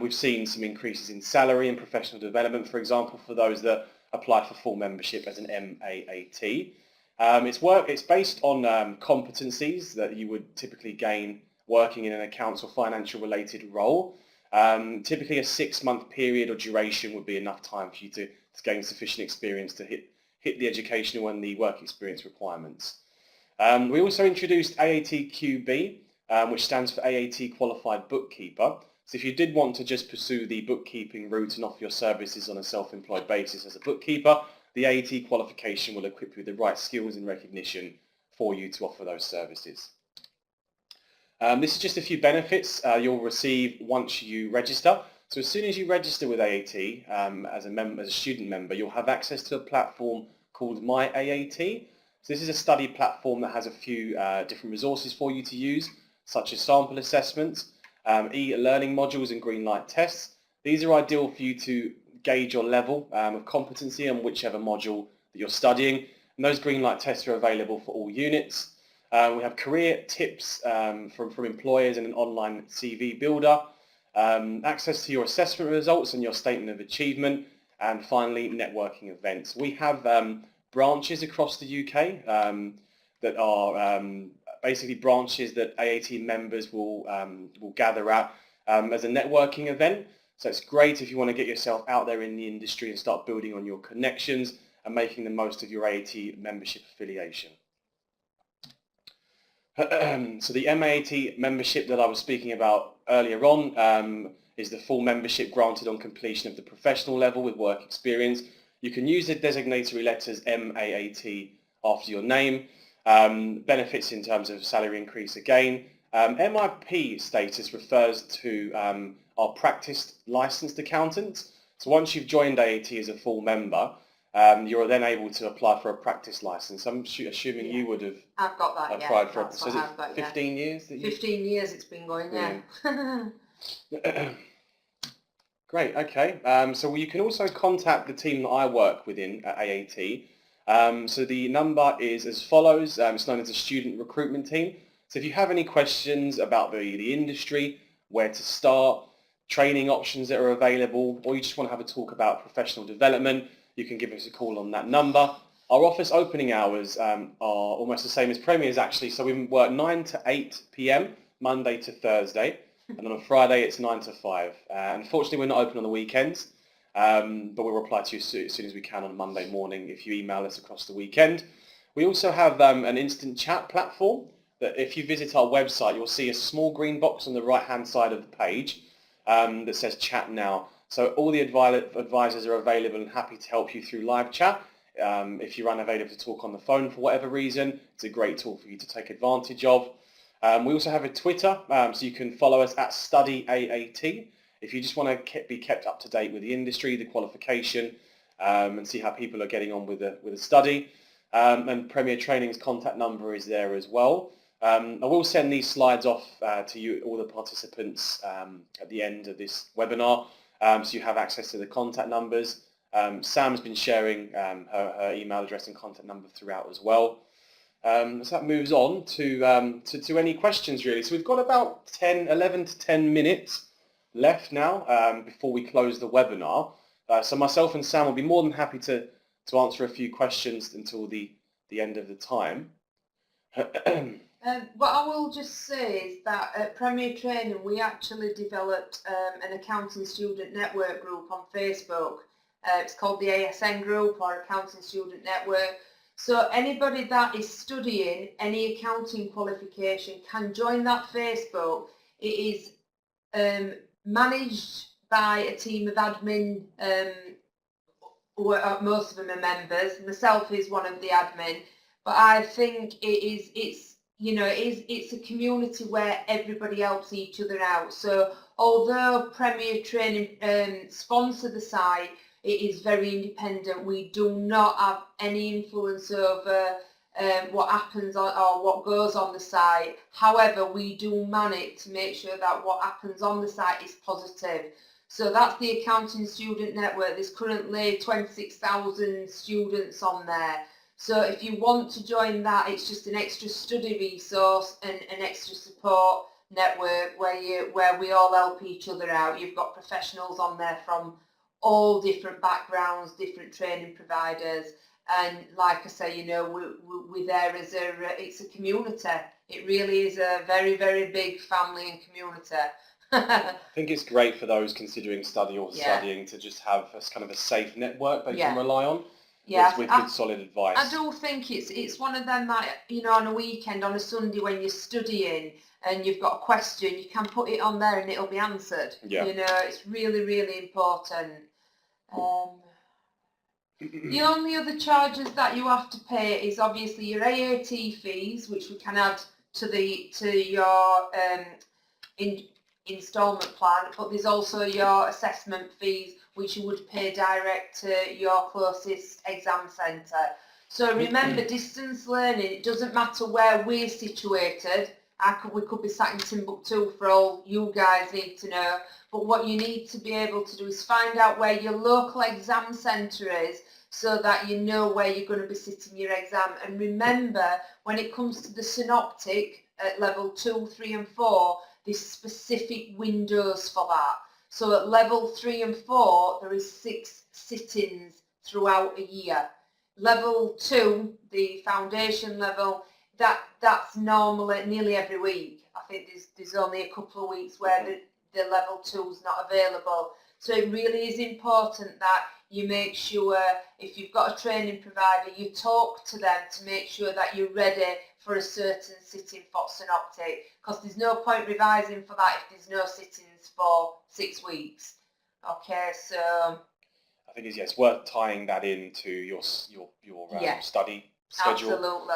We've seen some increases in salary and professional development, for example, for those that apply for full membership as an MAAT. It's based on competencies that you would typically gain working in an accounts or financial related role. Typically a 6-month period or duration would be enough time for you to gain sufficient experience to hit the educational and the work experience requirements. We also introduced AAT QB, which stands for AAT Qualified Bookkeeper. So if you did want to just pursue the bookkeeping route and offer your services on a self-employed basis as a bookkeeper, the AAT qualification will equip you with the right skills and recognition for you to offer those services. This is just a few benefits you'll receive once you register. So as soon as you register with AAT as a student member, you'll have access to a platform called My AAT. So this is a study platform that has a few different resources for you to use, such as sample assessments, e-learning modules and green light tests. These are ideal for you to gauge your level of competency on whichever module that you're studying. And those green light tests are available for all units. We have career tips from employers and an online CV builder, access to your assessment results and your statement of achievement, and finally networking events. We have branches across the UK that are basically branches that AAT members will gather at as a networking event. So it's great if you want to get yourself out there in the industry and start building on your connections and making the most of your AAT membership affiliation. So the MAAT membership that I was speaking about earlier on is the full membership granted on completion of the professional level with work experience. You can use the designatory letters MAAT after your name. Benefits in terms of salary increase again. MIP status refers to our practiced licensed accountants. So once you've joined AAT as a full member, you're then able to apply for a practice license. I'm assuming you would have I've got that, applied for it. So is it 15 years? That you... 15 years it's been going, yeah. Great, okay. So you can also contact the team that I work within at AAT. So the number is as follows. It's known as the student recruitment team. So if you have any questions about the industry, where to start, training options that are available, or you just want to have a talk about professional development, you can give us a call on that number. Our office opening hours are almost the same as Premier's actually, so we work 9 to 8 p.m. Monday to Thursday, and on a Friday it's 9 to 5. Unfortunately we're not open on the weekends, but we'll reply to you as soon as we can on Monday morning if you email us across the weekend. We also have an instant chat platform that if you visit our website you'll see a small green box on the right hand side of the page. that says chat now. So all the advisors are available and happy to help you through live chat. If you're unavailable to talk on the phone for whatever reason, it's a great tool for you to take advantage of. We also have a Twitter, so you can follow us at StudyAAT. If you just want to be kept up to date with the industry, the qualification, and see how people are getting on with the study. And Premier Training's contact number is there as well. I will send these slides off to you, all the participants, at the end of this webinar, so you have access to the contact numbers. Sam's been sharing her email address and contact number throughout as well. So that moves on to any questions really. So we've got about 11 to 10 minutes left now before we close the webinar. So myself and Sam will be more than happy to answer a few questions until the end of the time. What I will just say is that at Premier Training we actually developed an accounting student network group on Facebook. It's called the ASN group, or Accounting Student Network. So anybody that is studying any accounting qualification can join that Facebook. It is managed by a team of admin, most of them are members. Myself is one of the admin, but I think it's a community where everybody helps each other out. So although Premier Training sponsor the site, it is very independent. We do not have any influence over what happens or what goes on the site. However, we do man it to make sure that what happens on the site is positive. So that's the Accounting Student Network. There's currently 26,000 students on there. So if you want to join that, it's just an extra study resource and an extra support network where we all help each other out. You've got professionals on there from all different backgrounds, different training providers, and like I say, we're there as it's a community. It really is a very, very big family and community. I think it's great for those considering study or studying to just have a kind of a safe network they can rely on. Yeah, with good solid advice. I do think it's one of them that, on a weekend, on a Sunday when you're studying and you've got a question, you can put it on there and it'll be answered. Yeah. It's really, really important. The only other charges that you have to pay is obviously your AAT fees, which we can add to your instalment plan, but there's also your assessment fees, which you would pay direct to your closest exam centre. So remember, distance learning, it doesn't matter where we're situated. We could be sat in Timbuktu for all you guys need to know, but what you need to be able to do is find out where your local exam centre is, so that you know where you're going to be sitting your exam. And remember, when it comes to the Synoptic at level 2, 3 and 4, there's specific windows for that. So at level 3 and 4, there is 6 sittings throughout a year. Level 2, the foundation level, that's normally nearly every week. I think there's only a couple of weeks where the level 2 is not available. So it really is important that you make sure, if you've got a training provider, you talk to them to make sure that you're ready for a certain sitting for Synoptic, because there's no point revising for that if there's no sittings for 6 weeks. Okay, so I think it's worth tying that into your study schedule. Absolutely.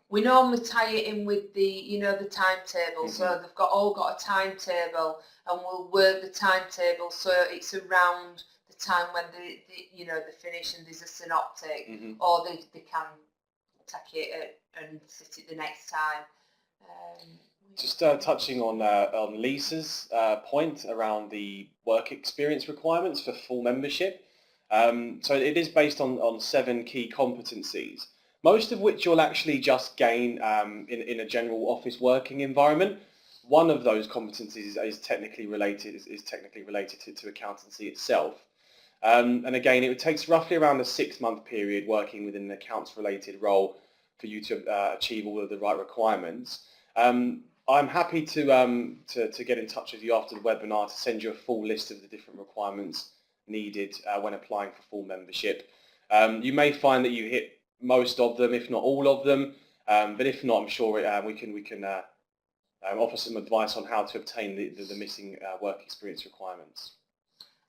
We normally tie it in with the the timetable. So they've all got a timetable, and we'll work the timetable so it's around the time when they finish and there's a Synoptic, or they can take it and sit it the next time. Just touching on Lisa's point around the work experience requirements for full membership. So it is based on 7 key competencies, most of which you'll actually just gain in a general office working environment. One of those competencies is technically related to accountancy itself. And again, it takes roughly around a 6-month period working within an accounts-related role for you to achieve all of the right requirements. I'm happy to get in touch with you after the webinar to send you a full list of the different requirements needed when applying for full membership. You may find that you hit most of them, if not all of them, but if not, I'm sure we can offer some advice on how to obtain the missing work experience requirements.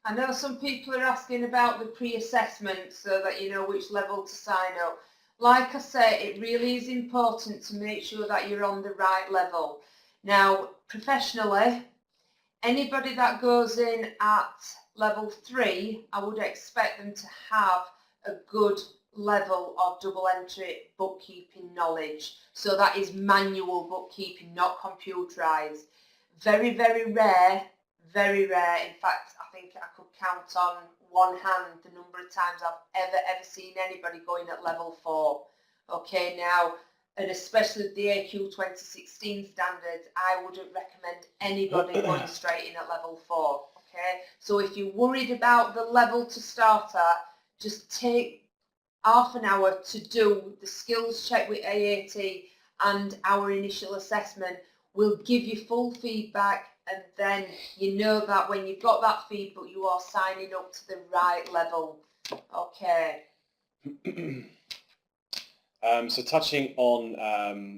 I know some people are asking about the pre-assessment so that you know which level to sign up. Like I say, it really is important to make sure that you're on the right level. Now, professionally, anybody that goes in at level 3, I would expect them to have a good level of double entry bookkeeping knowledge. So that is manual bookkeeping, not computerised. Very, very rare, very rare. In fact, I think I could count on one hand the number of times I've ever seen anybody going at level 4. Okay, now, and especially with the AQ 2016 standards, I wouldn't recommend anybody going straight in at level 4. Okay, so if you're worried about the level to start at, just take half an hour to do the skills check with AAT and our initial assessment. We'll give you full feedback, and then you know that when you've got that feedback, you are signing up to the right level. Okay. So touching on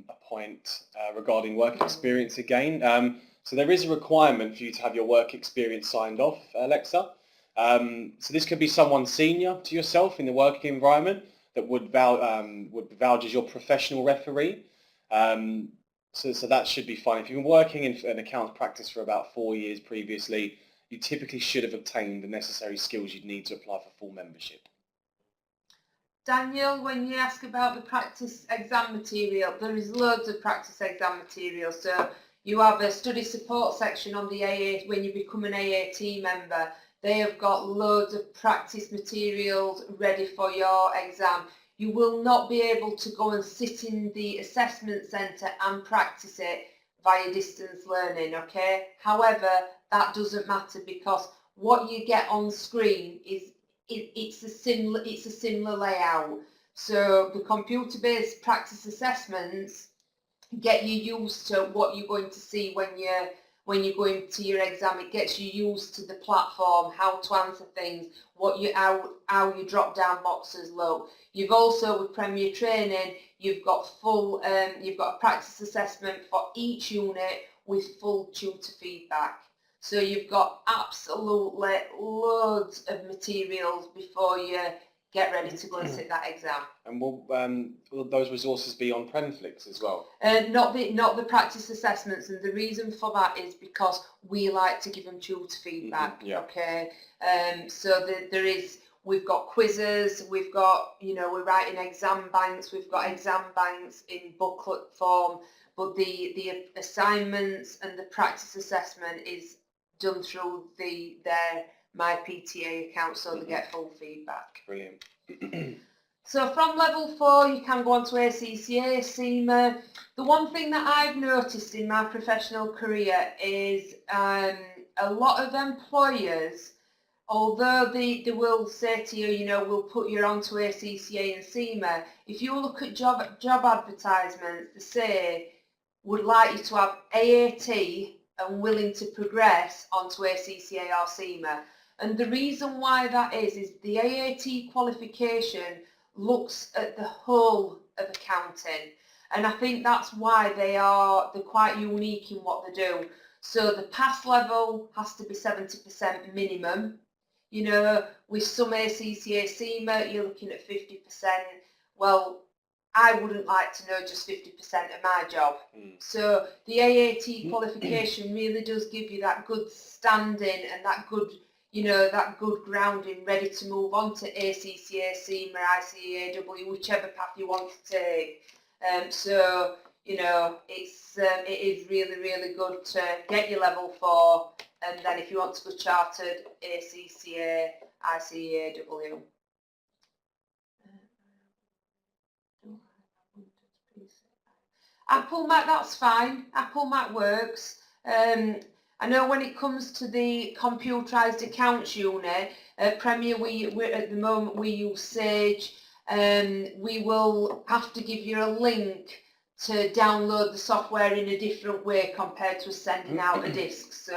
a point regarding work experience again. So there is a requirement for you to have your work experience signed off, Alexa. So this could be someone senior to yourself in the working environment that would vouch as your professional referee. So that should be fine. If you've been working in an accounts practice for about 4 years previously, you typically should have obtained the necessary skills you'd need to apply for full membership. Daniel, when you ask about the practice exam material, there is loads of practice exam material. So you have a study support section on the AAT when you become an AAT member. They have got loads of practice materials ready for your exam. You will not be able to go and sit in the assessment centre and practice it via distance learning, okay? However, that doesn't matter because what you get on screen is it's a similar layout. So the computer-based practice assessments get you used to what you're going to see when you're going to your exam. It gets you used to the platform, how to answer things, how your drop-down boxes look. You've also, with Premier Training, you've got a practice assessment for each unit with full tutor feedback. So you've got absolutely loads of materials before you get ready to go and sit that exam. And will those resources be on Premflix as well? Not the practice assessments, and the reason for that is because we like to give them tutor feedback. Yeah. Okay, so we've got quizzes, we've got, we're writing exam banks, we've got exam banks in booklet form, but the assignments and the practice assessment is done through their My PTA account, so they get full feedback. Brilliant. So from level 4 you can go on to ACCA, CIMA. The one thing that I've noticed in my professional career is a lot of employers, although they will say to you, we'll put you onto ACCA and CIMA, if you look at job advertisements, they say would like you to have AAT and willing to progress onto ACCA or CIMA. And the reason why that is the AAT qualification looks at the whole of accounting. And I think that's why they're quite unique in what they do. So the pass level has to be 70% minimum. With some ACCA, CIMA, you're looking at 50%. Well, I wouldn't like to know just 50% of my job. So the AAT qualification really does give you that good standing and that good, that good grounding ready to move on to ACCA, CIMA, ICAW, whichever path you want to take. So, it is really, really good to get your level 4, and then if you want to go chartered, ACCA, ICAW. Apple Mac, that's fine. Apple Mac works. I know when it comes to the computerised accounts unit, Premier, at the moment we use Sage. We will have to give you a link to download the software in a different way compared to sending out a disk. So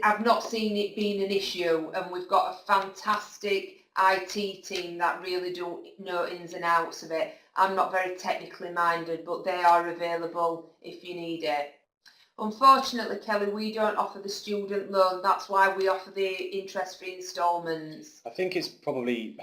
I've not seen it being an issue, and we've got a fantastic IT team that really do know ins and outs of it. I'm not very technically minded, but they are available if you need it. Unfortunately, Kelly, we don't offer the student loan. That's why we offer the interest-free instalments. I think it's probably,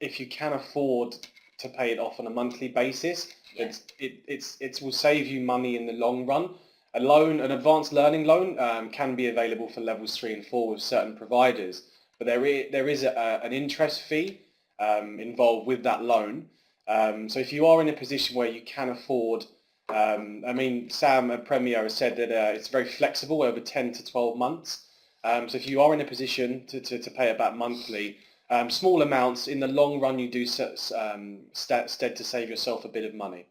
if you can afford to pay it off on a monthly basis, Yeah. it will save you money in the long run. A loan, an advanced learning loan, can be available for levels 3 and 4 with certain providers, but there is an interest fee involved with that loan. So if you are in a position where you can afford, I mean, Sam at Premier has said that it's very flexible over 10 to 12 months. So if you are in a position to pay it back monthly, small amounts, in the long run you do stead to save yourself a bit of money.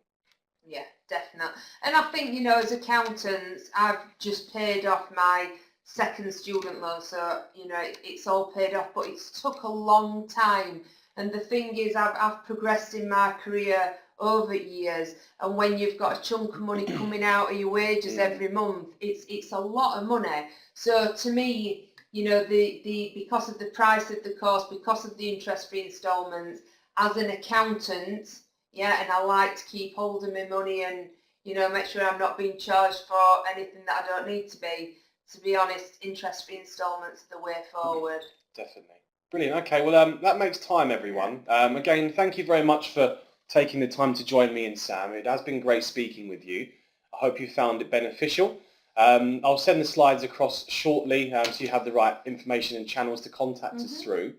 Yeah, definitely. And I think, you know, as accountants, I've just paid off my second student loan, so, you know, it's all paid off, but it's took a long time. And the thing is, I've progressed in my career over years, and when you've got a chunk of money coming out of your wages every month, it's a lot of money. So to me, you know, because of the price of the course, because of the interest-free instalments, as an accountant, yeah, and I like to keep hold of my money and, you know, make sure I'm not being charged for anything that I don't need to be. To be honest, interest-free instalments are the way forward. Definitely. Brilliant. Okay, well, that makes time, everyone. Again, thank you very much for taking the time to join me and Sam. It has been great speaking with you. I hope you found it beneficial. I'll send the slides across shortly so you have the right information and channels to contact us through.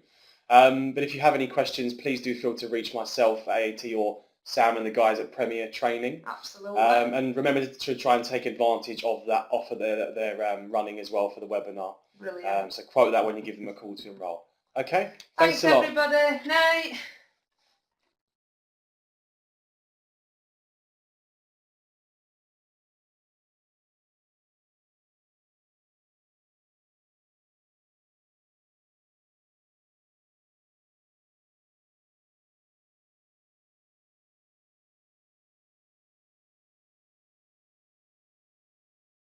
But if you have any questions, please do feel to reach myself, AAT, or Sam and the guys at Premier Training. Absolutely. And remember to try and take advantage of that offer that they're running as well for the webinar. Brilliant. So quote that when you give them a call to enrol. Okay? Thanks a lot. everybody. Night.